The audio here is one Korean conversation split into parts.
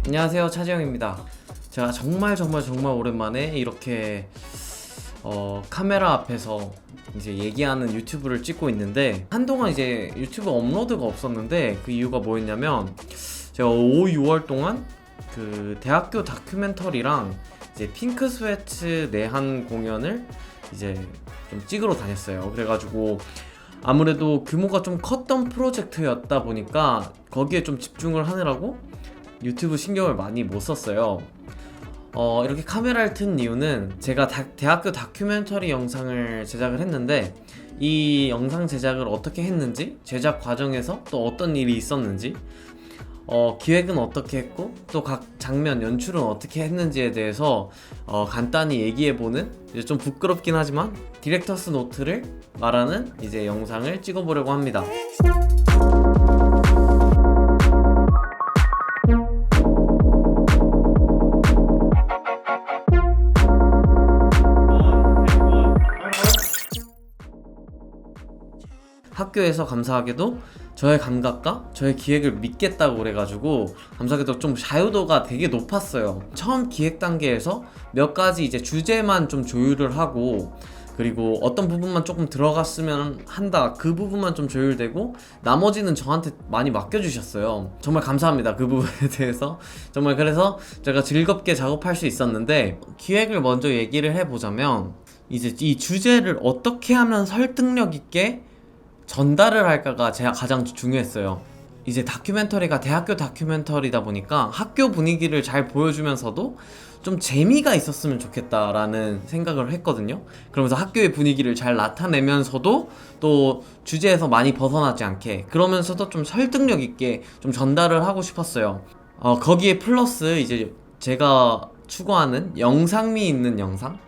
안녕하세요, 차지영입니다. 제가 정말 오랜만에 이렇게 카메라 앞에서 이제 얘기하는 유튜브를 찍고 있는데, 한동안 이제 유튜브 업로드가 없었는데 그 이유가 뭐였냐면, 제가 5, 6월 동안 그 대학교 다큐멘터리랑 이제 핑크 스웨트 내한 공연을 이제 좀 찍으러 다녔어요. 그래가지고 아무래도 규모가 좀 컸던 프로젝트였다 보니까 거기에 좀 집중을 하느라고 유튜브 신경을 많이 못 썼어요. 이렇게 카메라를 튼 이유는, 제가 대학교 다큐멘터리 영상을 제작을 했는데, 이 영상 제작을 어떻게 했는지, 제작 과정에서 또 어떤 일이 있었는지, 기획은 어떻게 했고 또 각 장면 연출은 어떻게 했는지에 대해서 간단히 얘기해보는, 이제 좀 부끄럽긴 하지만 디렉터스 노트를 말하는 이제 영상을 찍어보려고 합니다. 학교에서 감사하게도 저의 감각과 저의 기획을 믿겠다고 그래가지고 감사하게도 좀 자유도가 되게 높았어요. 처음 기획 단계에서 몇 가지 이제 주제만 좀 조율을 하고, 그리고 어떤 부분만 조금 들어갔으면 한다, 그 부분만 좀 조율되고 나머지는 저한테 많이 맡겨주셨어요. 정말 감사합니다, 그 부분에 대해서. 정말 그래서 제가 즐겁게 작업할 수 있었는데, 기획을 먼저 얘기를 해보자면, 이제 이 주제를 어떻게 하면 설득력 있게 전달을 할까가 제가 가장 중요했어요. 이제 다큐멘터리가 대학교 다큐멘터리다 보니까 학교 분위기를 잘 보여주면서도 좀 재미가 있었으면 좋겠다라는 생각을 했거든요. 그러면서 학교의 분위기를 잘 나타내면서도 또 주제에서 많이 벗어나지 않게, 그러면서도 좀 설득력 있게 좀 전달을 하고 싶었어요. 거기에 플러스 이제 제가 추구하는 영상미 있는 영상?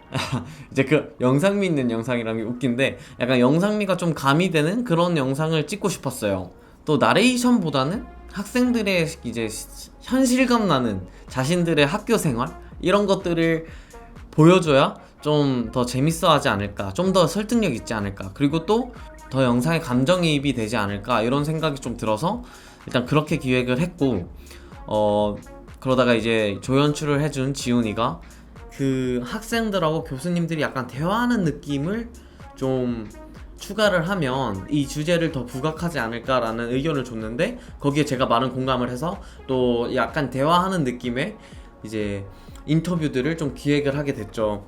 이제 그 영상미 있는 영상이라는 게 웃긴데, 약간 영상미가 좀 가미되는 그런 영상을 찍고 싶었어요. 또 나레이션보다는 학생들의 이제 현실감 나는 자신들의 학교 생활, 이런 것들을 보여줘야 좀 더 재밌어 하지 않을까, 좀 더 설득력 있지 않을까, 그리고 또 더 영상에 감정이입이 되지 않을까, 이런 생각이 좀 들어서 일단 그렇게 기획을 했고, 그러다가 이제 조연출을 해준 지훈이가 그 학생들하고 교수님들이 약간 대화하는 느낌을 좀 추가를 하면 이 주제를 더 부각하지 않을까라는 의견을 줬는데, 거기에 제가 많은 공감을 해서 또 약간 대화하는 느낌의 이제 인터뷰들을 좀 기획을 하게 됐죠.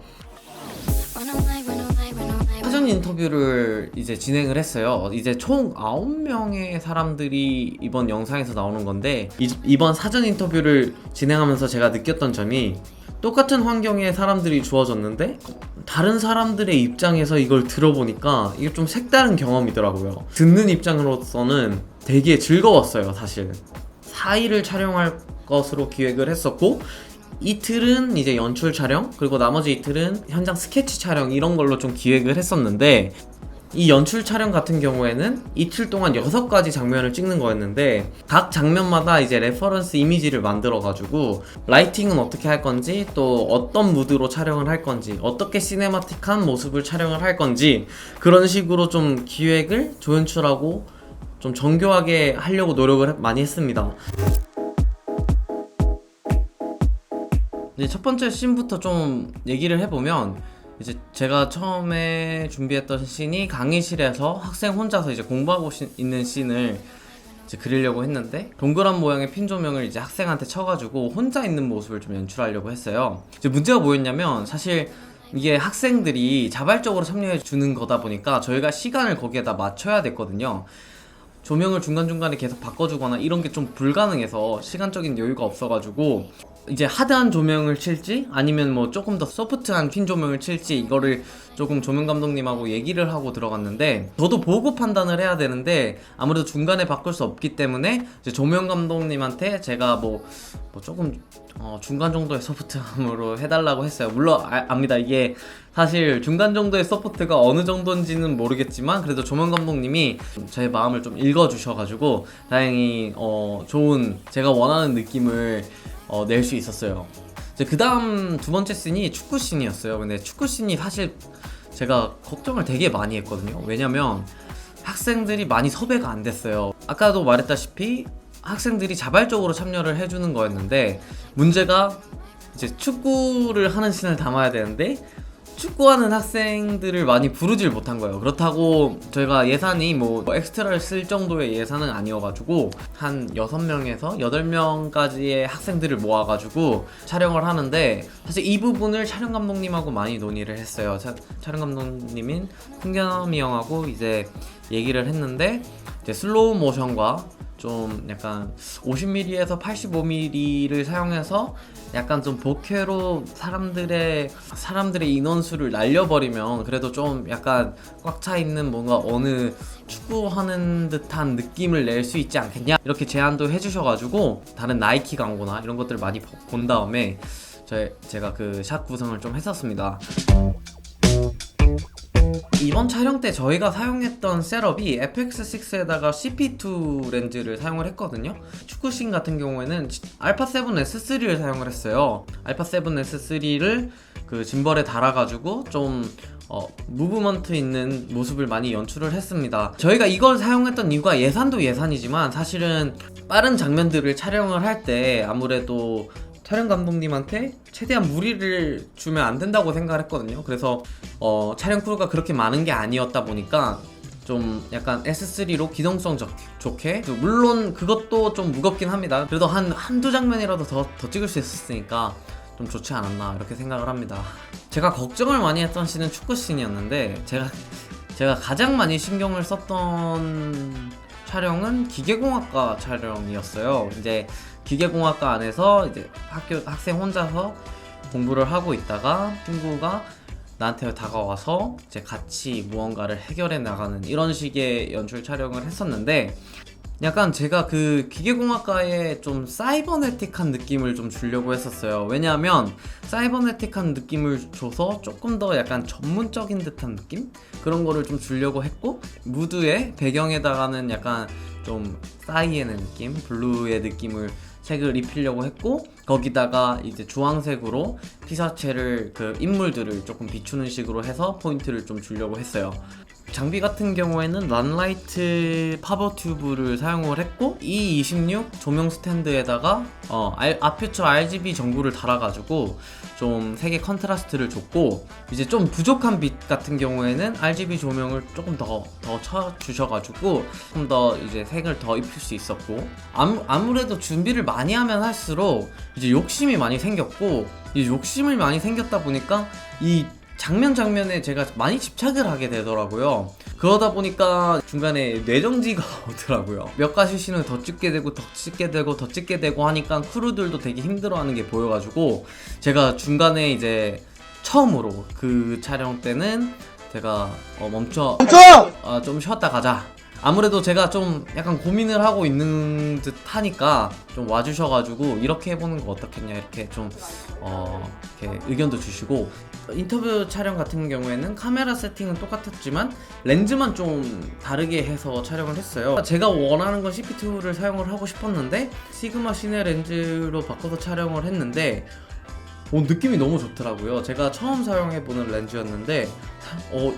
사전 인터뷰를 이제 진행을 했어요. 이제 총 9명의 사람들이 이번 영상에서 나오는 건데, 이번 사전 인터뷰를 진행하면서 제가 느꼈던 점이, 똑같은 환경에 사람들이 주어졌는데 다른 사람들의 입장에서 이걸 들어보니까 이게 좀 색다른 경험이더라고요. 듣는 입장으로서는 되게 즐거웠어요. 사실 4일을 촬영할 것으로 기획을 했었고, 이틀은 이제 연출 촬영, 그리고 나머지 이틀은 현장 스케치 촬영, 이런 걸로 좀 기획을 했었는데, 이 연출 촬영 같은 경우에는 이틀 동안 6가지 장면을 찍는 거였는데, 각 장면마다 이제 레퍼런스 이미지를 만들어가지고 라이팅은 어떻게 할 건지, 또 어떤 무드로 촬영을 할 건지, 어떻게 시네마틱한 모습을 촬영을 할 건지, 그런 식으로 좀 기획을 조연출하고 좀 정교하게 하려고 노력을 많이 했습니다. 이제 첫 번째 씬부터 좀 얘기를 해보면, 이제 제가 처음에 준비했던 씬이 강의실에서 학생 혼자서 이제 공부하고 있는 씬을 이제 그리려고 했는데, 동그란 모양의 핀 조명을 이제 학생한테 쳐가지고 혼자 있는 모습을 좀 연출하려고 했어요. 이제 문제가 뭐였냐면, 사실 이게 학생들이 자발적으로 참여해 주는 거다 보니까 저희가 시간을 거기에다 맞춰야 됐거든요. 조명을 중간중간에 계속 바꿔주거나 이런 게 좀 불가능해서 시간적인 여유가 없어가지고, 이제 하드한 조명을 칠지 아니면 뭐 조금 더 소프트한 핀 조명을 칠지, 이거를 조금 조명 감독님하고 얘기를 하고 들어갔는데, 저도 보고 판단을 해야 되는데 아무래도 중간에 바꿀 수 없기 때문에 이제 조명 감독님한테 제가 뭐 조금 중간 정도의 소프트함으로 해달라고 했어요. 물론 압니다. 이게 사실 중간 정도의 소프트가 어느 정도인지는 모르겠지만, 그래도 조명 감독님이 저의 마음을 좀 읽어주셔가지고 다행히 좋은, 제가 원하는 느낌을 낼 수 있었어요. 그 다음 두 번째 씬이 축구 씬이었어요. 근데 축구 씬이 사실 제가 걱정을 되게 많이 했거든요. 왜냐면 학생들이 많이 섭외가 안 됐어요. 아까도 말했다시피 학생들이 자발적으로 참여를 해주는 거였는데, 문제가 이제 축구를 하는 씬을 담아야 되는데 축구하는 학생들을 많이 부르질 못한 거예요. 그렇다고 저희가 예산이 뭐 엑스트라를 쓸 정도의 예산은 아니어가지고 한 6명에서 8명까지의 학생들을 모아가지고 촬영을 하는데, 사실 이 부분을 촬영 감독님하고 많이 논의를 했어요. 촬영 감독님인 풍겸이 형하고 이제 얘기를 했는데, 이제 슬로우 모션과 좀 약간 50mm에서 85mm를 사용해서 약간 좀 보케로 사람들의 인원수를 날려버리면 그래도 좀 약간 꽉 차 있는 뭔가 어느 축구하는 듯한 느낌을 낼 수 있지 않겠냐, 이렇게 제안도 해주셔가지고 다른 나이키 광고나 이런 것들을 많이 본 다음에 제가 그 샷 구성을 좀 했었습니다. 이번 촬영 때 저희가 사용했던 셋업이 FX6에다가 CP2 렌즈를 사용을 했거든요. 축구씬 같은 경우에는 α7S3를 사용을 했어요. α7S3를 그 짐벌에 달아가지고 좀 무브먼트 있는 모습을 많이 연출을 했습니다. 저희가 이걸 사용했던 이유가 예산도 예산이지만 사실은 빠른 장면들을 촬영을 할 때 아무래도 촬영 감독님한테 최대한 무리를 주면 안 된다고 생각을 했거든요. 그래서 촬영 크루가 그렇게 많은 게 아니었다 보니까 좀 약간 S3로 기동성 좋게, 물론 그것도 좀 무겁긴 합니다. 그래도 한두 장면이라도 더 찍을 수 있었으니까 좀 좋지 않았나 이렇게 생각을 합니다. 제가 걱정을 많이 했던 씬은 축구 씬이었는데, 제가 가장 많이 신경을 썼던 촬영은 기계공학과 촬영이었어요. 이제 기계공학과 안에서 이제 학생 혼자서 공부를 하고 있다가 친구가 나한테 다가와서 이제 같이 무언가를 해결해 나가는 이런 식의 연출 촬영을 했었는데, 약간 제가 그 기계공학과에 좀 사이버네틱한 느낌을 좀 주려고 했었어요. 왜냐하면 사이버네틱한 느낌을 줘서 조금 더 약간 전문적인 듯한 느낌? 그런 거를 좀 주려고 했고, 무드의 배경에다가는 약간 좀 사이에는 느낌, 블루의 느낌을 색을 입히려고 했고, 거기다가 이제 주황색으로 피사체를 그 인물들을 조금 비추는 식으로 해서 포인트를 좀 주려고 했어요. 장비 같은 경우에는 란라이트 파버 튜브를 사용을 했고, E26 조명 스탠드에다가 아퓨처 RGB 전구를 달아가지고 좀 색의 컨트라스트를 줬고, 이제 좀 부족한 빛 같은 경우에는 RGB 조명을 조금 더 쳐주셔가지고 좀 더 이제 색을 더 입힐 수 있었고, 아무래도 준비를 많이 하면 할수록 이제 욕심이 많이 생겼고, 이 욕심을 많이 생겼다 보니까 이 장면에 제가 많이 집착을 하게 되더라고요. 그러다 보니까 중간에 뇌정지가 오더라고요. 몇 가지 씬을 더 찍게 되고 더 찍게 되고 하니까 크루들도 되게 힘들어하는 게 보여가지고, 제가 중간에 이제 처음으로 그 촬영 때는 제가 멈춰! 좀 쉬었다 가자. 아무래도 제가 좀 약간 고민을 하고 있는 듯 하니까 좀 와주셔가지고 이렇게 해보는 거 어떻겠냐, 이렇게 좀 이렇게 의견도 주시고, 인터뷰 촬영 같은 경우에는 카메라 세팅은 똑같았지만 렌즈만 좀 다르게 해서 촬영을 했어요. 제가 원하는 건 CP2를 사용을 하고 싶었는데 시그마 시네 렌즈로 바꿔서 촬영을 했는데 느낌이 너무 좋더라고요. 제가 처음 사용해보는 렌즈였는데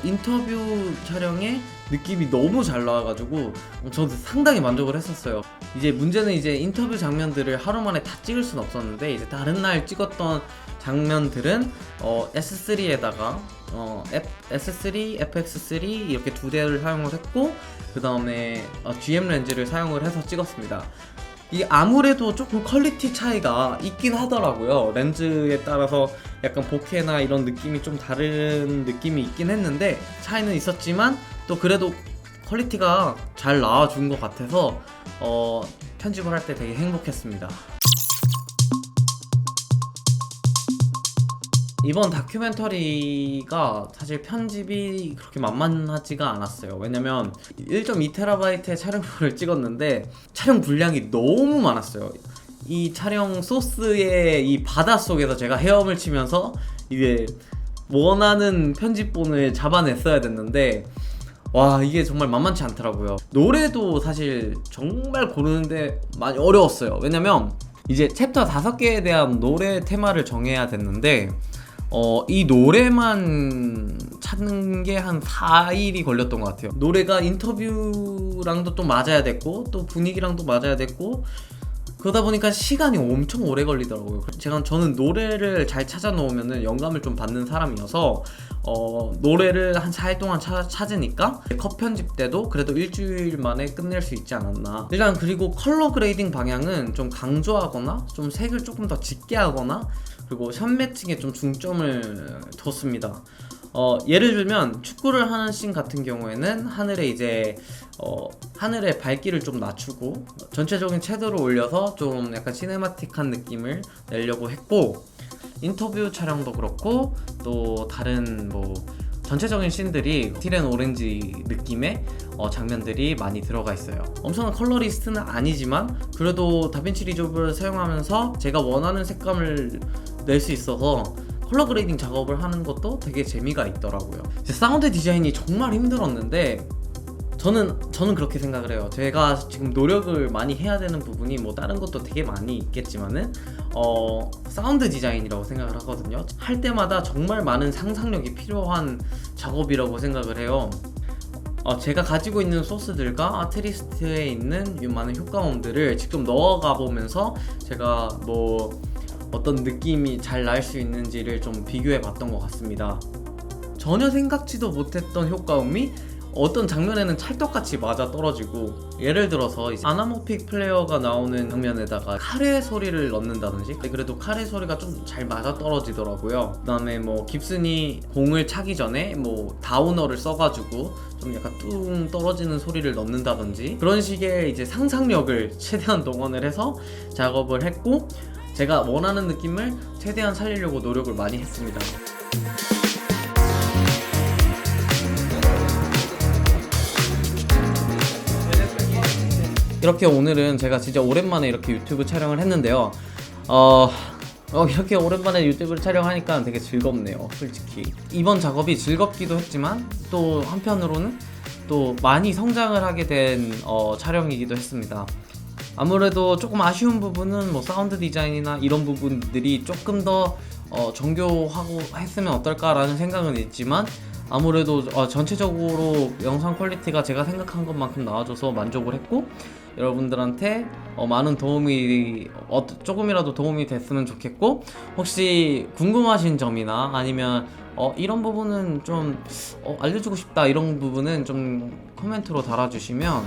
인터뷰 촬영에 느낌이 너무 잘 나와가지고 저도 상당히 만족을 했었어요. 이제 문제는 이제 인터뷰 장면들을 하루 만에 다 찍을 순 없었는데, 이제 다른 날 찍었던 장면들은 S3에다가 S3, FX3 이렇게 두 대를 사용을 했고, 그 다음에 GM 렌즈를 사용을 해서 찍었습니다. 이게 아무래도 조금 퀄리티 차이가 있긴 하더라고요. 렌즈에 따라서 약간 보케나 이런 느낌이 좀 다른 느낌이 있긴 했는데, 차이는 있었지만 또 그래도 퀄리티가 잘 나와준 것 같아서 편집을 할 때 되게 행복했습니다. 이번 다큐멘터리가 사실 편집이 그렇게 만만하지가 않았어요. 왜냐면 1.2TB의 촬영물을 찍었는데 촬영 분량이 너무 많았어요. 이 촬영 소스의 이 바다 속에서 제가 헤엄을 치면서 이게 원하는 편집본을 잡아냈어야 됐는데, 와, 이게 정말 만만치 않더라고요. 노래도 사실 정말 고르는데 많이 어려웠어요. 왜냐면 이제 챕터 5개에 대한 노래 테마를 정해야 됐는데 이 노래만 찾는 게 한 4일이 걸렸던 것 같아요. 노래가 인터뷰랑도 또 맞아야 됐고 또 분위기랑도 맞아야 됐고 그러다 보니까 시간이 엄청 오래 걸리더라고요. 저는 노래를 잘 찾아 놓으면 영감을 좀 받는 사람이어서 노래를 한 4일 동안 찾으니까 컷 편집 때도 그래도 일주일 만에 끝낼 수 있지 않았나. 일단 그리고 컬러 그레이딩 방향은 좀 강조하거나 좀 색을 조금 더 짙게 하거나 그리고 션 매칭에 좀 중점을 뒀습니다. 예를 들면 축구를 하는 씬 같은 경우에는 하늘의 밝기를 좀 낮추고 전체적인 채도를 올려서 좀 약간 시네마틱한 느낌을 내려고 했고, 인터뷰 촬영도 그렇고 또 다른 전체적인 씬들이 틸 앤 오렌지 느낌의 장면들이 많이 들어가 있어요. 엄청난 컬러리스트는 아니지만 그래도 다빈치 리졸브를 사용하면서 제가 원하는 색감을 낼 수 있어서 컬러 그레이딩 작업을 하는 것도 되게 재미가 있더라고요. 사운드 디자인이 정말 힘들었는데 저는 그렇게 생각을 해요. 제가 지금 노력을 많이 해야 되는 부분이 다른 것도 되게 많이 있겠지만은 사운드 디자인이라고 생각을 하거든요. 할 때마다 정말 많은 상상력이 필요한 작업이라고 생각을 해요. 제가 가지고 있는 소스들과 아트리스트에 있는 이 많은 효과음들을 직접 넣어가 보면서 제가 어떤 느낌이 잘 날 수 있는지를 좀 비교해 봤던 것 같습니다. 전혀 생각지도 못했던 효과음이 어떤 장면에는 찰떡같이 맞아 떨어지고, 예를 들어서 아나모픽 플레이어가 나오는 장면에다가 카레 소리를 넣는다든지, 그래도 카레 소리가 좀 잘 맞아 떨어지더라고요. 그 다음에 깁슨이 공을 차기 전에 다우너를 써가지고 좀 약간 뚱 떨어지는 소리를 넣는다든지, 그런 식의 이제 상상력을 최대한 동원을 해서 작업을 했고, 제가 원하는 느낌을 최대한 살리려고 노력을 많이 했습니다. 이렇게 오늘은 제가 진짜 오랜만에 이렇게 유튜브 촬영을 했는데요. 이렇게 오랜만에 유튜브를 촬영하니까 되게 즐겁네요, 솔직히. 이번 작업이 즐겁기도 했지만 또 한편으로는 또 많이 성장을 하게 된 촬영이기도 했습니다. 아무래도 조금 아쉬운 부분은 사운드 디자인이나 이런 부분들이 조금 더 정교하고 했으면 어떨까라는 생각은 있지만, 아무래도 전체적으로 영상 퀄리티가 제가 생각한 것만큼 나와줘서 만족을 했고, 여러분들한테 많은 도움이 조금이라도 도움이 됐으면 좋겠고, 혹시 궁금하신 점이나 아니면 이런 부분은 좀 알려주고 싶다, 이런 부분은 좀 코멘트로 달아주시면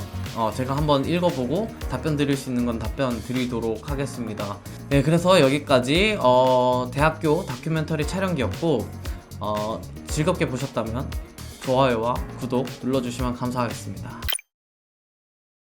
제가 한번 읽어보고 답변 드릴 수 있는 건 답변 드리도록 하겠습니다. 네, 그래서 여기까지 대학교 다큐멘터리 촬영기였고, 즐겁게 보셨다면 좋아요와 구독 눌러주시면 감사하겠습니다.